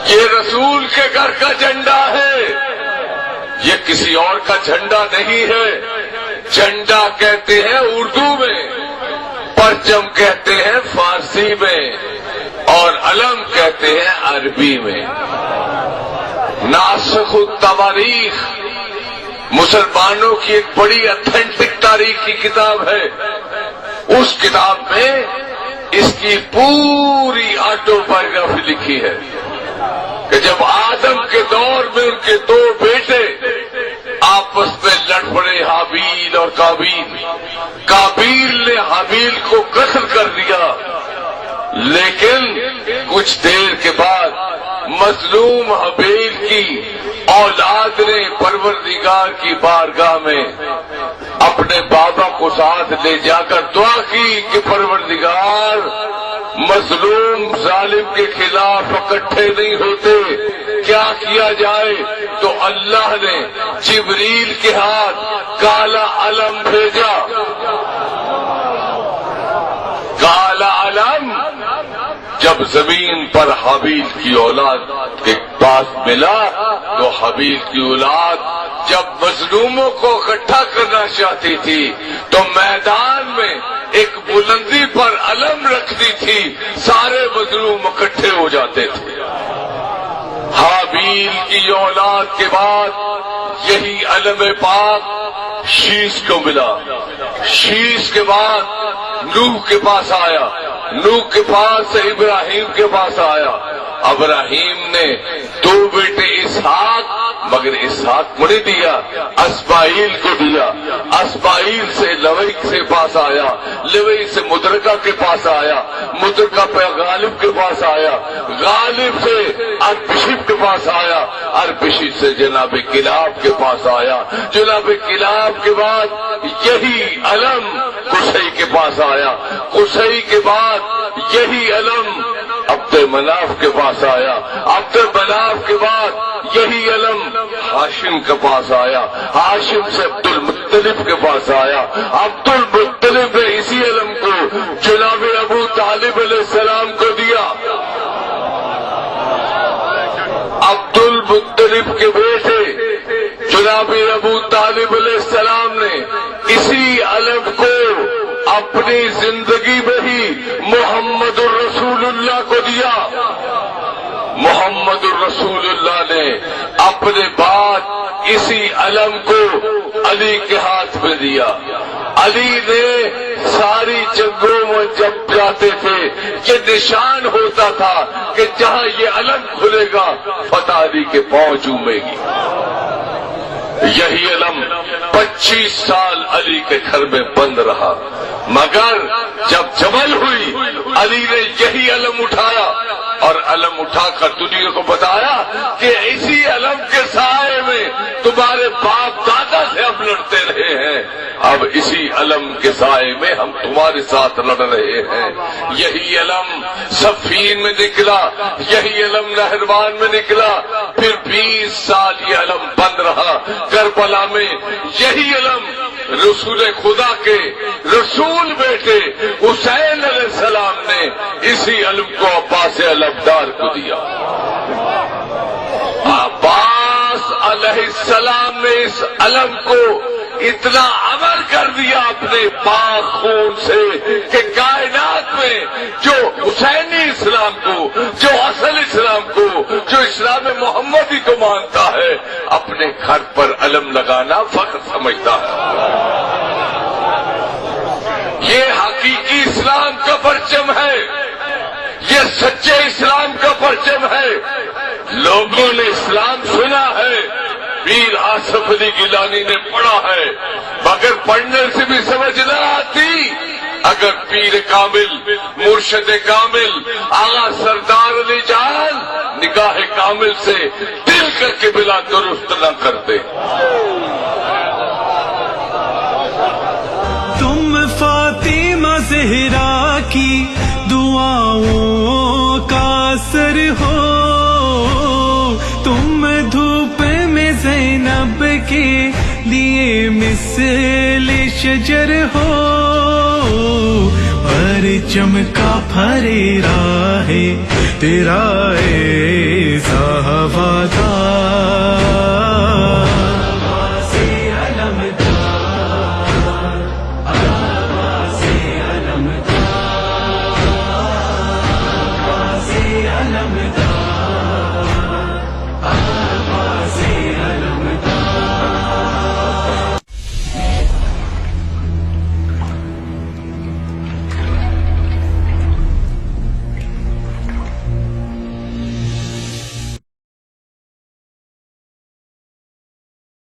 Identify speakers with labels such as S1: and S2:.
S1: یہ رسول کے گھر کا جھنڈا ہے، یہ کسی اور کا جھنڈا نہیں ہے۔ جھنڈا کہتے ہیں اردو میں، پرچم کہتے ہیں فارسی میں، اور علم کہتے ہیں عربی میں۔ ناسخ التواریخ مسلمانوں کی ایک بڑی اتھینٹک تاریخ کی کتاب ہے۔ اس کتاب میں اس کی پوری آٹو بایوگرافی لکھی ہے کہ جب آدم کے دور میں ان کے دو بیٹے آپس میں لڑ پڑے، حابیل اور قابیل۔ قابیل نے حابیل کو قتل کر دیا، لیکن کچھ دیر کے بعد مظلوم حابیل کی اولاد نے پروردگار کی بارگاہ میں اپنے بابا کو ساتھ لے جا کر دعا کی کہ پروردگار، مظلوم ظالم کے خلاف اکٹھے نہیں ہوتے، کیا کیا جائے؟ تو اللہ نے جبریل کے ہاتھ کالا علم بھیجا۔ کالا علم جب زمین پر حابیل کی اولاد کے پاس ملا تو حابیل کی اولاد جب مظلوموں کو اکٹھا کرنا چاہتی تھی تو میدان میں ایک بلندی پر علم رکھتی تھی، سارے مظلوم اکٹھے ہو جاتے تھے۔ حابیل کی اولاد کے بعد یہی علم پاک شیش کو ملا۔ شیش کے بعد نوح کے پاس آیا، نوح کے پاس سے ابراہیم کے پاس آیا۔ ابراہیم نے دو بیٹے اسحاق، مگر اسحاق کو نہیں دیا، اسماعیل کو دیا۔ اسماعیل سے لوئی کے پاس آیا، لوئی سے مدرکہ کے پاس آیا، مدرکہ پہ غالب کے پاس آیا، غالب سے اربشب کے پاس آیا، اربشب سے جناب کلاب کے پاس آیا، جناب کلاب کے بعد یہی علم قصی کے پاس آیا، قصی کے بعد یہی علم عبد مناف کے پاس آیا، عبد مناف کے بعد یہی علم ہاشم کے پاس آیا، ہاشم سے عبد المطلب کے پاس آیا، عبد المطلب نے اسی علم کو جناب ابو طالب علیہ السلام کو دیا۔ عبد المطلب کے بیٹے جناب ابو طالب علیہ السلام نے اسی علم کو اپنی زندگی میں ہی محمد الرسول اللہ کو دیا۔ محمد الرسول اللہ نے اپنے بعد اسی علم کو علی کے ہاتھ میں دیا۔ علی نے ساری جنگوں میں جب جاتے تھے یہ نشان ہوتا تھا کہ جہاں یہ علم کھلے گا فتح علی کے پاؤں چومے گی۔ یہی علم 25 سال علی کے گھر میں بند رہا، مگر جب جمل ہوئی علی نے یہی علم اٹھایا اور علم اٹھا کر دنیا کو بتایا کہ اسی علم کے سائے میں تمہارے باپ دادا سے ہم لڑتے رہے ہیں، اب اسی علم کے سائے میں ہم تمہارے ساتھ لڑ رہے ہیں۔ یہی علم صفین میں نکلا، یہی علم نہروان میں نکلا، پھر 20 سال یہ علم بند رہا۔ کربلا میں یہی علم رسول خدا کے رسول بیٹے حسین علیہ السلام نے اسی علم کو عباس علمدار کو دیا۔ عباس علیہ السلام نے اس علم کو اتنا عمل کر دیا اپنے پاک خون سے کہ کائنات میں جو حسینی اسلام کو، جو اصل اسلام کو، جو اسلام محمدی کو مانتا ہے، اپنے گھر پر علم لگانا فخر سمجھتا ہے۔ یہ حقیقی اسلام کا پرچم ہے، یہ سچے اسلام کا پرچم ہے۔ لوگوں نے اسلام سنا ہے، پیر آصف علی گیلانی نے پڑھا ہے، مگر پڑھنے سے بھی سمجھ نہ آتی۔ اگر پیر کامل، مرشد کامل، آغا سردار علی جان نگاہ کامل سے دل کر کے بلا درست نہ کرتے۔
S2: تم فاطمہ زہرا کی دعاؤں کا اثر ہو، تم دھوپ میں زینب کے لیے مثل شجر ہو، پرچم کا پھریرا ہے تیرا